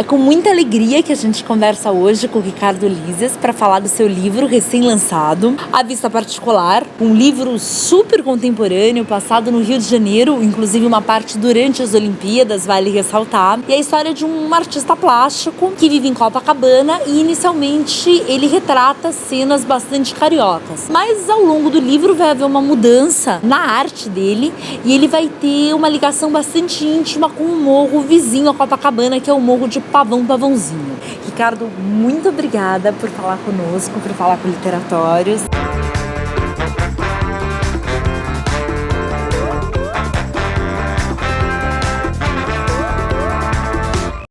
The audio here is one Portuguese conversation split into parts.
É com muita alegria que a gente conversa hoje com o Ricardo Lízias para falar do seu livro recém-lançado, A Vista Particular, um livro super contemporâneo, passado no Rio de Janeiro, inclusive uma parte durante as Olimpíadas, vale ressaltar, e a história de um artista plástico que vive em Copacabana e inicialmente ele retrata cenas bastante cariocas. Mas ao longo do livro vai haver uma mudança na arte dele e ele vai ter uma ligação bastante íntima com o morro vizinho a Copacabana, que é o morro de Pavãozinho. Ricardo, muito obrigada por falar conosco, por falar com Literatórios.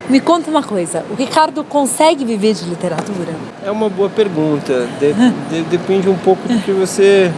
Me conta uma coisa, o Ricardo consegue viver de literatura? É uma boa pergunta. Depende um pouco do que você...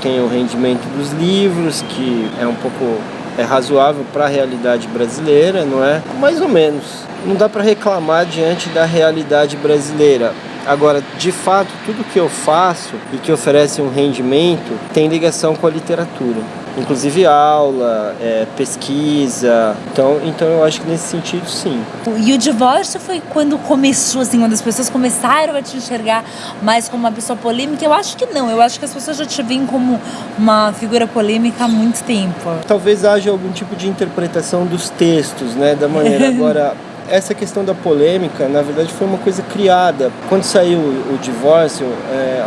tem o rendimento dos livros, que é um pouco razoável para a realidade brasileira, não é? Mais ou menos. Não dá para reclamar diante da realidade brasileira. Agora, de fato, tudo que eu faço e que oferece um rendimento tem ligação com a literatura. Inclusive aula, pesquisa. Então eu acho que nesse sentido, sim. E o divórcio foi quando começou, assim, quando as pessoas começaram a te enxergar mais como uma pessoa polêmica? Eu acho que não. Eu acho que as pessoas já te veem como uma figura polêmica há muito tempo. Talvez haja algum tipo de interpretação dos textos, né, da maneira. Agora, essa questão da polêmica, na verdade, foi uma coisa criada. Quando saiu o divórcio,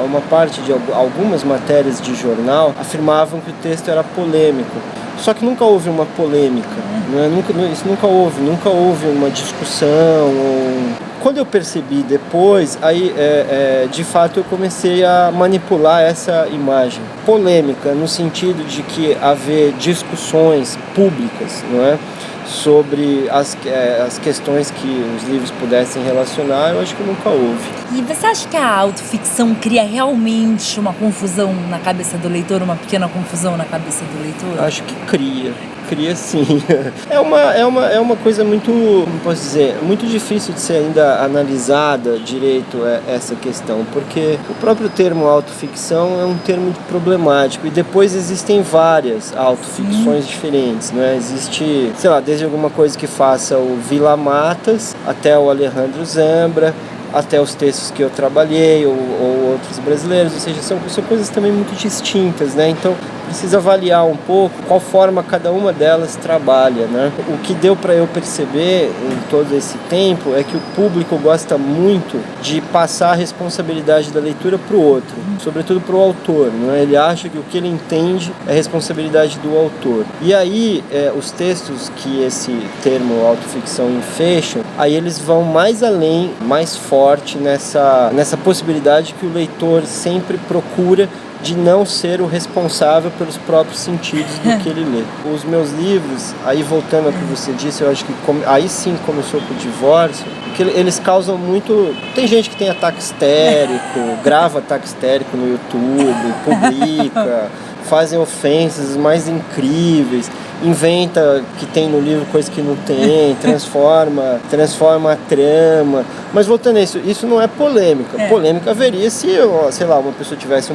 uma parte de algumas matérias de jornal afirmavam que o texto era polêmico. Só que nunca houve uma polêmica, né? Isso nunca houve uma discussão. Quando eu percebi depois, aí de fato eu comecei a manipular essa imagem. Polêmica no sentido de que haver discussões públicas, não é? Sobre as questões que os livros pudessem relacionar, eu acho que nunca houve. E você acha que a autoficção cria realmente uma confusão na cabeça do leitor, uma pequena confusão na cabeça do leitor? Acho que cria sim. É uma coisa muito, como posso dizer, muito difícil de ser ainda analisada direito essa questão, porque o próprio termo autoficção é um termo problemático e depois existem várias autoficções diferentes, né? Existe, sei lá, desde alguma coisa que faça o Vila Matas até o Alejandro Zambra, até os textos que eu trabalhei ou outros brasileiros, ou seja, são coisas também muito distintas, né? Então precisa avaliar um pouco qual forma cada uma delas trabalha, né? O que deu para eu perceber em todo esse tempo é que o público gosta muito de passar a responsabilidade da leitura para o outro, sobretudo para o autor, né? Ele acha que o que ele entende é responsabilidade do autor. E aí os textos que esse termo autoficção enfecham, aí eles vão mais além, mais forte nessa possibilidade que o leitor sempre procura de não ser o responsável pelos próprios sentidos do que ele lê. Os meus livros, aí voltando ao que você disse, eu acho que aí sim começou com o divórcio, porque eles causam muito... Tem gente que tem ataque histérico, grava ataque histérico no YouTube, publica, fazem ofensas mais incríveis, inventa que tem no livro coisa que não tem, transforma a trama. Mas voltando a isso não é polêmica. Polêmica haveria se, sei lá, uma pessoa tivesse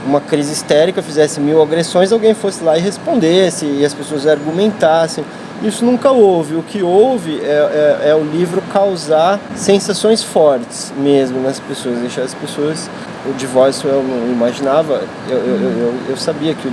uma crise histérica, fizesse 1000 agressões, alguém fosse lá e respondesse, e as pessoas argumentassem. Isso nunca houve. O que houve é o livro causar sensações fortes mesmo nas pessoas, deixar as pessoas... O divórcio eu não imaginava, eu sabia que o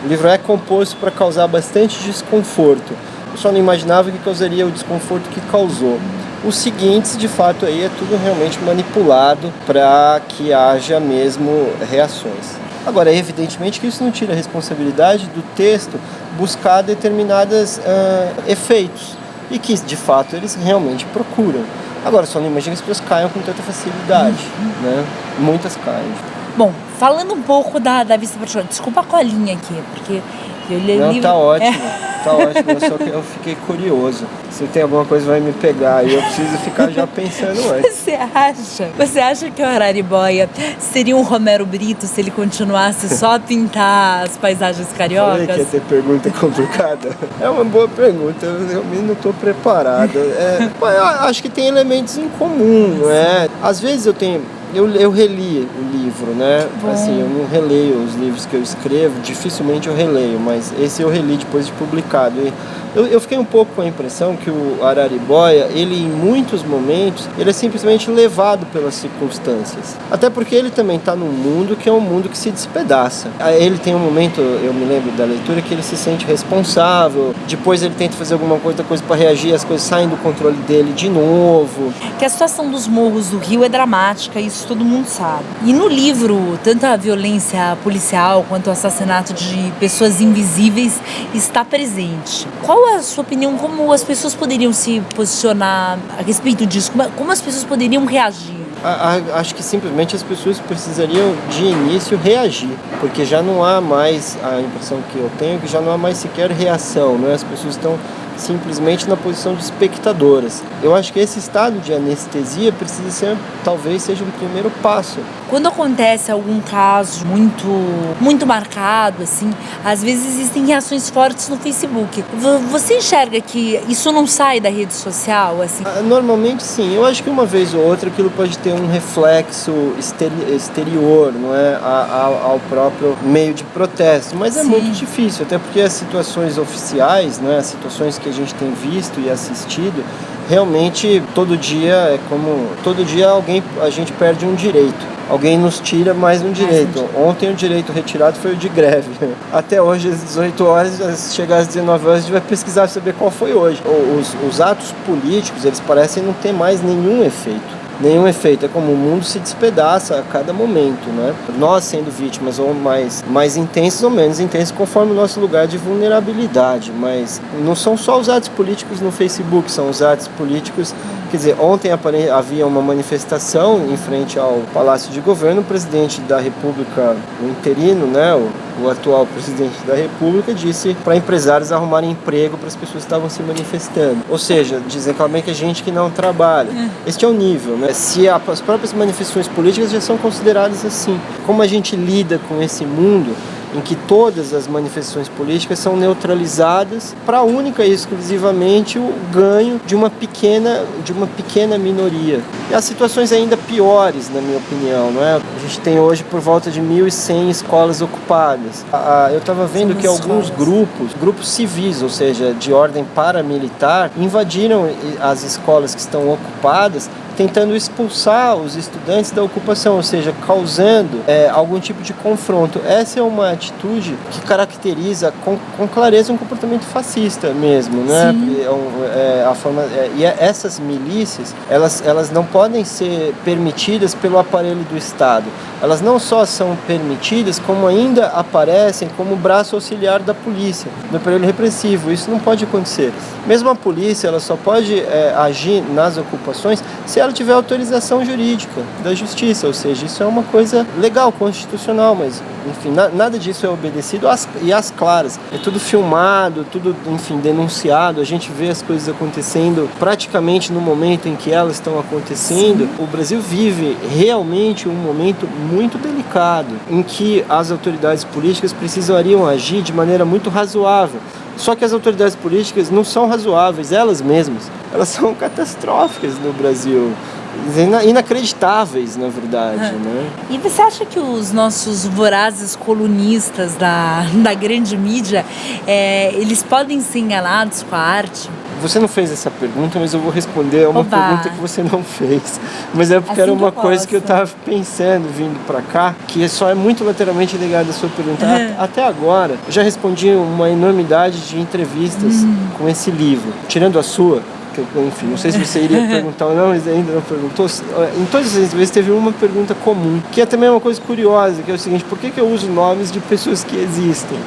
livro é composto para causar bastante desconforto. Eu só não imaginava que causaria o desconforto que causou. Os seguintes, de fato, aí é tudo realmente manipulado para que haja mesmo reações. Agora, evidentemente que isso não tira a responsabilidade do texto buscar determinados efeitos e que, de fato, eles realmente procuram. Agora, só não imagino que as pessoas caiam com tanta facilidade, né? Muitas caem. Bom, falando um pouco da Vista Particular, desculpa a colinha aqui, porque eu li o livro... Tá ótimo, tá ótimo, só que eu fiquei curioso. Se tem alguma coisa vai me pegar e eu preciso ficar já pensando antes. Você acha que o Araribóia seria um Romero Brito se ele continuasse só a pintar as paisagens cariocas? Falei que ia ter pergunta complicada. É uma boa pergunta, eu realmente não estou preparado. Eu acho que tem elementos em comum, não é? Às vezes eu reli o livro, né? Assim, eu não releio os livros que eu escrevo, dificilmente eu releio, mas esse eu reli depois de publicado. E Eu fiquei um pouco com a impressão que o Araribóia, ele em muitos momentos, ele é simplesmente levado pelas circunstâncias. Até porque ele também está num mundo que é um mundo que se despedaça. Ele tem um momento, eu me lembro da leitura, que ele se sente responsável, depois ele tenta fazer alguma outra coisa para reagir, as coisas saem do controle dele de novo. Que a situação dos morros do Rio é dramática, isso todo mundo sabe. E no livro, tanto a violência policial quanto o assassinato de pessoas invisíveis está presente. Qual é a sua opinião? Como as pessoas poderiam se posicionar a respeito disso? Como as pessoas poderiam reagir? Acho que simplesmente as pessoas precisariam de início reagir, porque já não há mais, a impressão que eu tenho, que já não há mais sequer reação, né? As pessoas estão simplesmente na posição de espectadoras. Eu acho que esse estado de anestesia precisa ser, talvez seja um primeiro passo. Quando acontece algum caso muito marcado, assim, às vezes existem reações fortes no Facebook. Você enxerga que isso não sai da rede social, assim? Normalmente sim. Eu acho que uma vez ou outra aquilo pode ter um reflexo exterior, não é, ao próprio meio de protesto. Mas é Sim. muito difícil, até porque as situações oficiais, né, as situações que a gente tem visto e assistido, realmente todo dia a gente perde um direito. Alguém nos tira mais um direito. Ontem o direito retirado foi o de greve. Até hoje às 18 horas, chegar às 19 horas, a gente vai pesquisar saber qual foi hoje. Os atos políticos, eles parecem não ter mais nenhum efeito. É como o mundo se despedaça a cada momento, né? Nós sendo vítimas ou mais intensos ou menos intensos conforme o nosso lugar de vulnerabilidade, mas não são só os atos políticos no Facebook, são os atos políticos, quer dizer, ontem havia uma manifestação em frente ao Palácio de Governo, o presidente da República, o interino, né, o atual presidente da República, disse para empresários arrumarem emprego para as pessoas que estavam se manifestando, ou seja, dizem claramente que é gente que não trabalha. Este é o nível, né? Se as próprias manifestações políticas já são consideradas assim. Como a gente lida com esse mundo em que todas as manifestações políticas são neutralizadas para única e exclusivamente o ganho de uma pequena minoria. E as situações ainda piores, na minha opinião, não é? A gente tem hoje por volta de 1.100 escolas ocupadas. Eu estava vendo que alguns grupos civis, ou seja, de ordem paramilitar, invadiram as escolas que estão ocupadas, tentando expulsar os estudantes da ocupação, ou seja, causando algum tipo de confronto. Essa é uma atitude que caracteriza com clareza um comportamento fascista mesmo, né? E essas milícias, elas não podem ser permitidas pelo aparelho do Estado. Elas não só são permitidas, como ainda aparecem como braço auxiliar da polícia, do aparelho repressivo. Isso não pode acontecer. Mesmo a polícia, ela só pode agir nas ocupações se ela tiver autorização jurídica da justiça, ou seja, isso é uma coisa legal, constitucional, mas, enfim, nada disso é obedecido às claras. É tudo filmado, tudo, enfim, denunciado, a gente vê as coisas acontecendo praticamente no momento em que elas estão acontecendo. Sim. O Brasil vive realmente um momento muito delicado, em que as autoridades políticas precisariam agir de maneira muito razoável. Só que as autoridades políticas não são razoáveis, elas mesmas. Elas são catastróficas no Brasil. Inacreditáveis, na verdade, né? E você acha que os nossos vorazes colunistas da grande mídia, eles podem ser enganados com a arte? Você não fez essa pergunta, mas eu vou responder uma pergunta que você não fez. Mas é porque assim era uma coisa que eu estava pensando vindo para cá, que só é muito lateralmente ligada à sua pergunta. Até agora, eu já respondi uma enormidade de entrevistas com esse livro, tirando a sua. Enfim, não sei se você iria perguntar ou não, mas ainda não perguntou. Em todas as vezes teve uma pergunta comum, que é também uma coisa curiosa, que é o seguinte: por que eu uso nomes de pessoas que existem?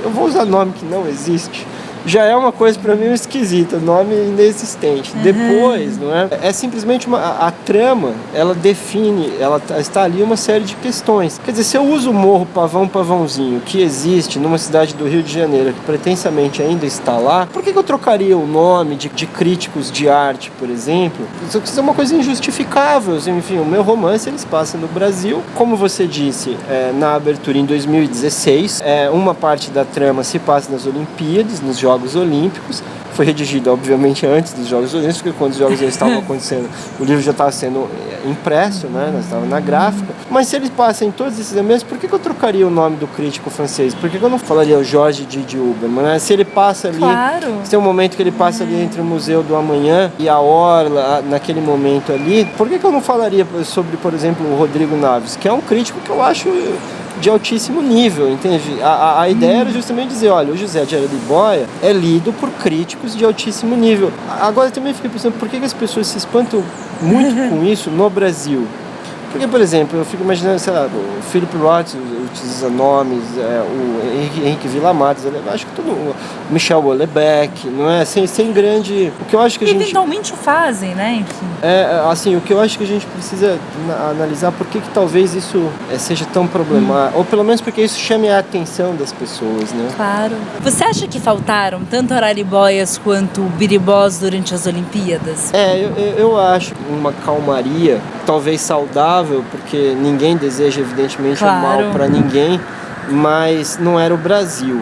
Eu vou usar nome que não existe? Já é uma coisa para mim esquisita, nome inexistente. Depois, não é? É simplesmente a trama, ela define, está ali uma série de questões. Quer dizer, se eu uso o Morro Pavãozinho, que existe numa cidade do Rio de Janeiro, que pretensamente ainda está lá, por que eu trocaria o nome de críticos de arte, por exemplo? Isso é uma coisa injustificável. Enfim, o meu romance, eles passam no Brasil. Como você disse, na abertura em 2016, uma parte da trama se passa nas Olimpíadas, nos Jogos Olímpicos, foi redigido, obviamente, antes dos Jogos Olímpicos, porque quando os Jogos Olímpicos estavam acontecendo, o livro já estava sendo impresso, né? Nós estávamos na gráfica. Mas se ele passa em todos esses elementos, por que eu trocaria o nome do crítico francês? Por que eu não falaria o Jorge de Huberman, né? Se ele passa ali, se tem um momento que ele passa ali entre o Museu do Amanhã e a Orla, naquele momento ali, por que eu não falaria sobre, por exemplo, o Rodrigo Naves, que é um crítico que eu acho de altíssimo nível, entende? A ideia era justamente dizer, olha, o José de Araribóia é lido por críticos de altíssimo nível. Agora eu também fiquei pensando, por que as pessoas se espantam muito com isso no Brasil? Porque, por exemplo, eu fico imaginando, sei lá, o Philip Roth utiliza nomes, o Henrique Villamatas, acho que o Michel Houellebecq, não é? Sem grande... O que eu acho que a gente... Eventualmente o fazem, né? Enfim. Assim, o que eu acho que a gente precisa analisar por que talvez isso seja tão problemático, ou pelo menos porque isso chame a atenção das pessoas, né? Claro. Você acha que faltaram tanto Araribóias quanto Biribós durante as Olimpíadas? Eu acho uma calmaria, talvez saudável, porque ninguém deseja, evidentemente, o mal para ninguém, mas não era o Brasil.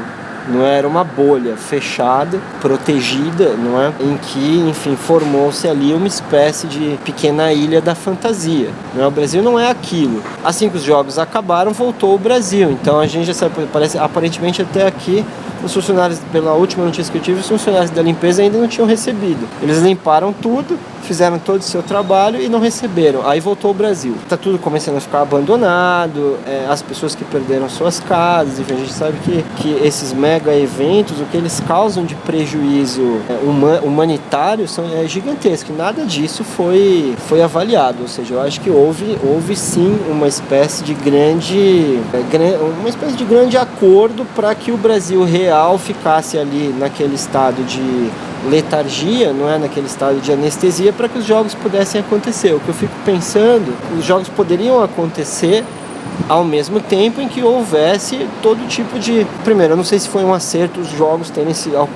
Não era uma bolha fechada, protegida, não é? Em que, enfim, formou-se ali uma espécie de pequena ilha da fantasia. Não é? O Brasil não é aquilo. Assim que os jogos acabaram, voltou o Brasil. Então a gente já sabe, parece, aparentemente até aqui, os funcionários, pela última notícia que eu tive, os funcionários da limpeza ainda não tinham recebido. Eles limparam tudo, fizeram todo o seu trabalho e não receberam. Aí voltou o Brasil. Está tudo começando a ficar abandonado, as pessoas que perderam suas casas, enfim, a gente sabe que esses mega eventos, o que eles causam de prejuízo humanitário é gigantesco. Nada disso foi avaliado. Ou seja, eu acho que houve sim uma espécie de grande acordo para que o Brasil real ficasse ali naquele estado de letargia, não é, naquele estado de anestesia, para que os jogos pudessem acontecer. O que eu fico pensando, os jogos poderiam acontecer ao mesmo tempo em que houvesse todo tipo de... Primeiro, eu não sei se foi um acerto os jogos terem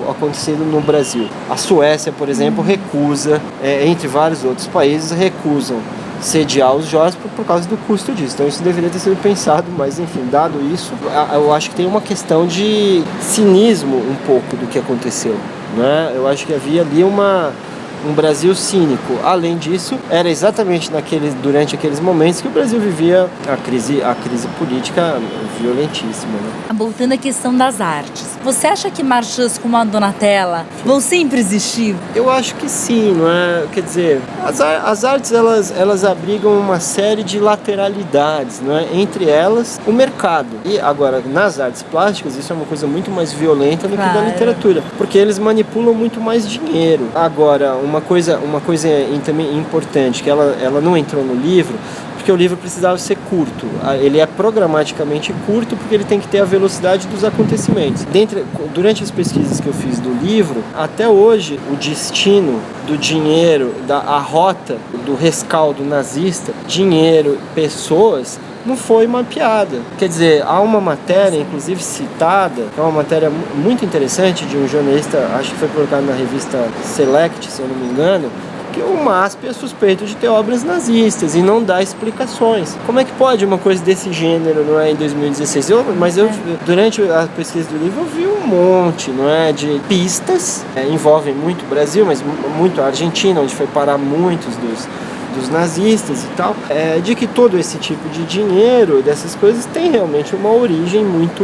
acontecido no Brasil. A Suécia, por exemplo, recusa, entre vários outros países, recusam sediar os jogos por causa do custo disso. Então isso deveria ter sido pensado, mas enfim, dado isso, eu acho que tem uma questão de cinismo um pouco do que aconteceu, né? Eu acho que havia ali um Brasil cínico. Além disso, era exatamente durante aqueles momentos que o Brasil vivia a crise política violentíssima, né? Voltando à questão das artes, você acha que marchas como a Donatella vão sempre existir? Eu acho que sim, não é? Quer dizer, as artes elas abrigam uma série de lateralidades, não é? Entre elas, o mercado. E agora, nas artes plásticas, isso é uma coisa muito mais violenta do que da literatura, porque eles manipulam muito mais dinheiro. Agora, uma coisa também importante, que ela não entrou no livro, porque o livro precisava ser curto. Ele é programaticamente curto porque ele tem que ter a velocidade dos acontecimentos. Durante as pesquisas que eu fiz do livro, até hoje, o destino do dinheiro, a rota do rescaldo nazista, dinheiro, pessoas, não foi mapeada. Quer dizer, há uma matéria, inclusive citada, que é uma matéria muito interessante de um jornalista, acho que foi colocado na revista Select, se eu não me engano, que o MASP é suspeito de ter obras nazistas e não dá explicações. Como é que pode uma coisa desse gênero, não é, em 2016? Durante a pesquisa do livro, eu vi um monte, não é, de pistas, envolvem muito o Brasil, mas muito a Argentina, onde foi parar muitos dos nazistas e tal, de que todo esse tipo de dinheiro, dessas coisas, tem realmente uma origem muito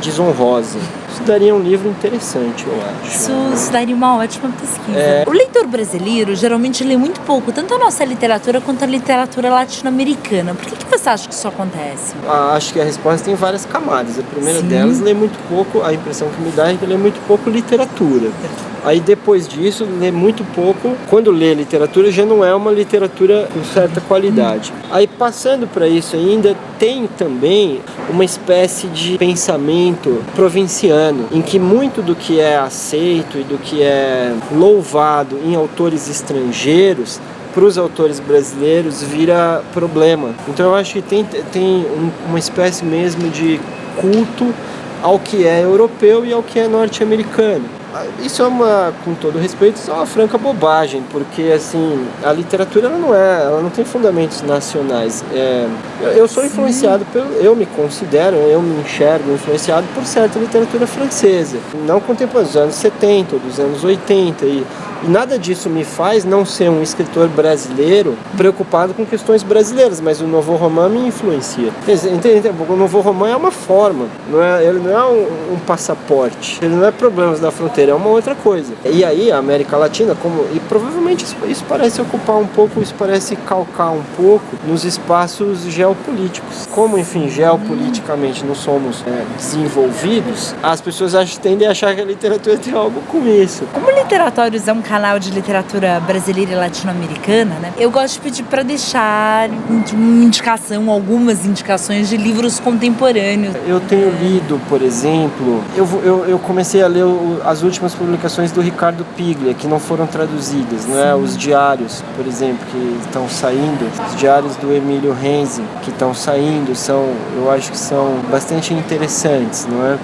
desonrosa. Isso daria um livro interessante, eu acho. Isso daria uma ótima pesquisa. O leitor brasileiro geralmente lê muito pouco, tanto a nossa literatura quanto a literatura latino-americana. Por que você acha que isso acontece? Acho que a resposta tem várias camadas. A primeira delas, lê muito pouco, a impressão que me dá é que lê muito pouco literatura. Aí depois disso, lê muito pouco. Quando lê literatura, já não é uma literatura com certa qualidade. Aí passando para isso ainda, tem também uma espécie de pensamento provinciano, em que muito do que é aceito e do que é louvado em autores estrangeiros, para os autores brasileiros vira problema. Então eu acho que tem uma espécie mesmo de culto ao que é europeu e ao que é norte-americano. Isso com todo respeito, isso é uma franca bobagem, porque assim, a literatura ela não tem fundamentos nacionais. Eu sou influenciado eu me considero, eu me enxergo influenciado por certa literatura francesa, não contemporânea, dos anos 70, dos anos 80, e nada disso me faz não ser um escritor brasileiro preocupado com questões brasileiras, mas o Nouveau Roman me influencia. Entende? O Nouveau Roman é uma forma, ele não é um passaporte, ele não é problemas da fronteira, é uma outra coisa. E aí a América Latina, e provavelmente isso parece ocupar um pouco, isso parece calcar um pouco nos espaços geopolíticos. Como, enfim, geopoliticamente não somos desenvolvidos, as pessoas tendem a achar que a literatura tem algo com isso. Como Literatórios é um canal de literatura brasileira e latino-americana, né? Eu gosto de pedir para deixar algumas indicações de livros contemporâneos. Eu tenho lido, por exemplo, eu comecei a ler as últimas publicações do Ricardo Piglia, que não foram traduzidas, não é? Os diários, por exemplo, que estão saindo, os diários do Emílio Renzi, que estão saindo, eu acho que são bastante interessantes, não é?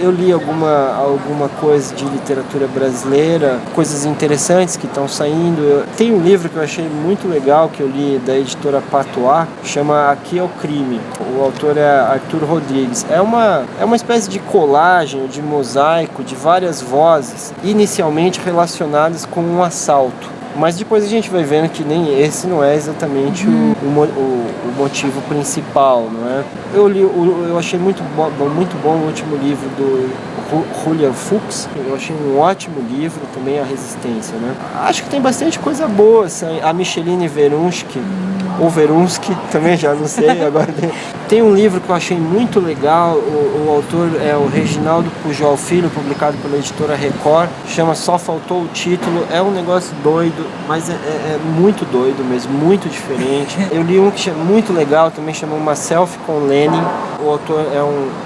Eu li alguma coisa de literatura brasileira, coisas interessantes que estão saindo. Tem um livro que eu achei muito legal, que eu li da editora Patois, chama Aqui é o Crime. O autor é Arthur Rodrigues. É uma espécie de colagem, de mosaico, de várias vozes, inicialmente relacionadas com um assalto. Mas depois a gente vai vendo que nem esse não é exatamente o motivo principal, não é? Eu achei muito bom o último livro do Julian Fuchs. Eu achei um ótimo livro também, A Resistência, né? Acho que tem bastante coisa boa, assim. A Micheline Verunsky, ou Verunsky, também já não sei agora. Tem um livro que eu achei muito legal, o autor é o Reginaldo Pujol Filho, publicado pela editora Record, chama Só Faltou o Título. É um negócio doido, mas é muito doido mesmo, muito diferente. Eu li um que é muito legal, também chama Uma Selfie com Lenin. O autor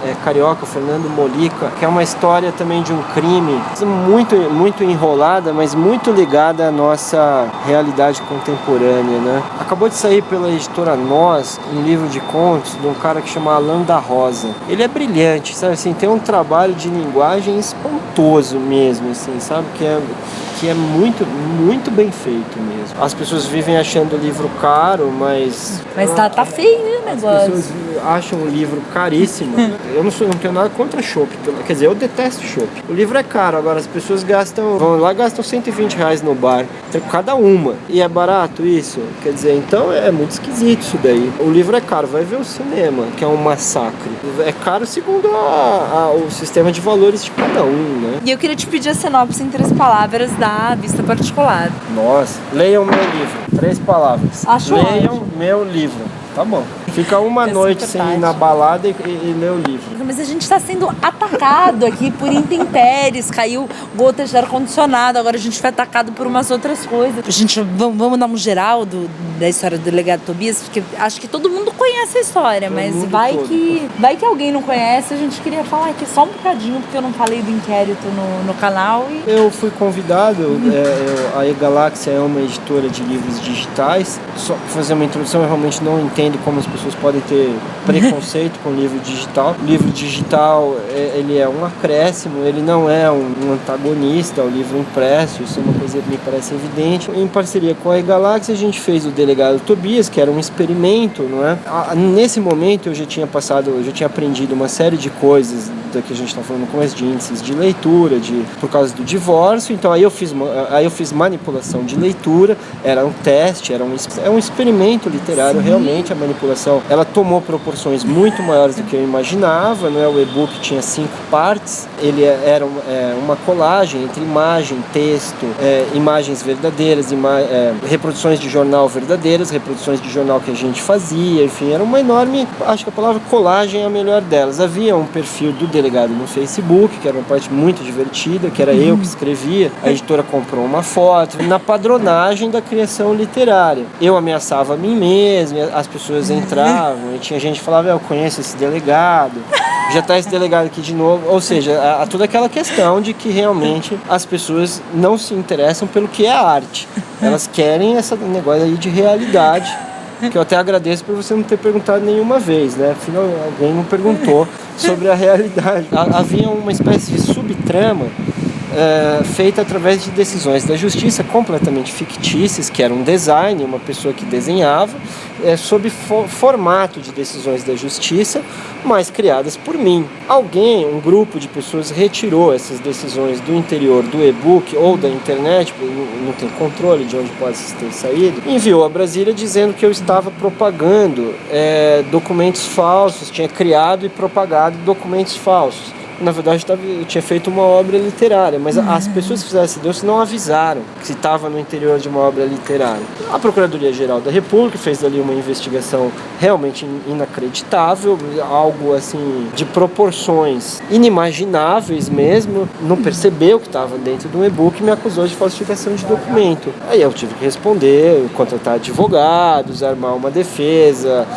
é carioca, Fernando Molica, que é uma história também de um crime muito, muito enrolada, mas muito ligada à nossa realidade contemporânea, né? Acabou de sair pela editora Nós um livro de contos de um cara que chama Alain da Rosa. Ele é brilhante, sabe assim, tem um trabalho de linguagem espantoso mesmo, assim, sabe, que é muito, muito bem feito mesmo. As pessoas vivem achando o livro caro, mas tá feio o negócio. As pessoas acham o livro caríssimo. Eu não tenho nada contra chopp, quer dizer, eu detesto chopp. O livro é caro, agora as pessoas vão lá e gastam R$120 no bar, cada uma, e é barato isso, quer dizer, então é muito esquisito isso daí. O livro é caro, vai ver o cinema, que é um massacre. É caro segundo o sistema de valores de cada um, né? E eu queria te pedir a sinopse em 3 palavras da Vista Particular. Nossa, leiam meu livro, 3 palavras. Leiam meu livro, tá bom. Fica uma noite sem ir na balada e ler o livro. Mas a gente está sendo atacado aqui por intempéries, caiu gotas de ar-condicionado, agora a gente foi atacado por umas outras coisas. Vamos dar um geral da história do delegado Tobias, porque acho que todo mundo conhece a história, mas vai que alguém não conhece. A gente queria falar aqui só um bocadinho, porque eu não falei do inquérito no canal. Eu fui convidado, a E-Galáxia é uma editora de livros digitais. Só para fazer uma introdução, eu realmente não entendo como as pessoas podem ter preconceito com livro digital. O livro digital, ele é um acréscimo, ele não é um antagonista ao livro impresso, isso é uma coisa que me parece evidente. Em parceria com a E-Galáxia, a gente fez o Delegado Tobias, que era um experimento, não é? Nesse momento eu já tinha aprendido uma série de coisas da que a gente está falando no começo, de índices de leitura, por causa do divórcio. Então aí eu fiz manipulação de leitura, era um teste, é um experimento literário. Sim. Realmente a manipulação, ela tomou proporções muito maiores do que eu imaginava, não é? O e-book tinha 5 partes, ele era uma colagem entre imagem, texto, imagens verdadeiras, reproduções de jornal verdadeiras, reproduções de jornal que a gente fazia, enfim, era uma enorme, acho que a palavra colagem é a melhor delas. Havia um perfil do delegado no Facebook, que era uma parte muito divertida, que era eu que escrevia, a editora comprou uma foto, na padronagem da criação literária. Eu ameaçava a mim mesmo, as pessoas entravam, e tinha gente que falava, eu conheço esse delegado, já está esse delegado aqui de novo. Ou seja, há toda aquela questão de que realmente as pessoas não se interessam pelo que é a arte. Elas querem esse negócio aí de realidade, que eu até agradeço por você não ter perguntado nenhuma vez, né? Afinal, alguém não perguntou sobre a realidade. Havia uma espécie de subtrama feita através de decisões da justiça completamente fictícias, que era um design, uma pessoa que desenhava, sob formato de decisões da justiça, mas criadas por mim. Um grupo de pessoas retirou essas decisões do interior do e-book ou da internet, não tem controle de onde pode ter saído, enviou a Brasília dizendo que eu estava propagando documentos falsos, tinha criado e propagado documentos falsos. Na verdade, eu tinha feito uma obra literária, mas as pessoas que fizeram esse denúncio não avisaram que estava no interior de uma obra literária. A Procuradoria-Geral da República fez ali uma investigação realmente inacreditável, algo assim de proporções inimagináveis mesmo, não percebeu que estava dentro de um e-book e me acusou de falsificação de documento. Aí eu tive que responder, contratar advogados, armar uma defesa,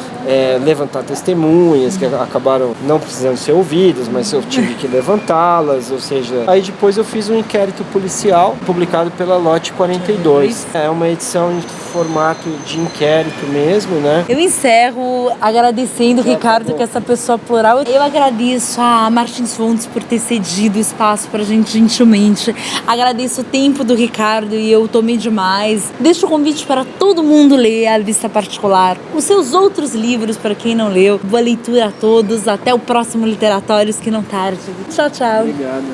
levantar testemunhas que acabaram não precisando ser ouvidas, mas eu tive que levantá-las, ou seja, aí depois eu fiz um inquérito policial publicado pela Lote 42. É uma edição em formato de inquérito mesmo, né? Eu encerro agradecendo, Ricardo, que essa pessoa plural. Eu agradeço a Martins Fontes por ter cedido espaço pra gente gentilmente. Agradeço o tempo do Ricardo e eu tomei demais. Deixo o convite para todo mundo ler A Vista Particular. Os seus outros livros, para quem não leu. Boa leitura a todos. Até o próximo Literatórios que não tarde. Tchau, tchau. Obrigado.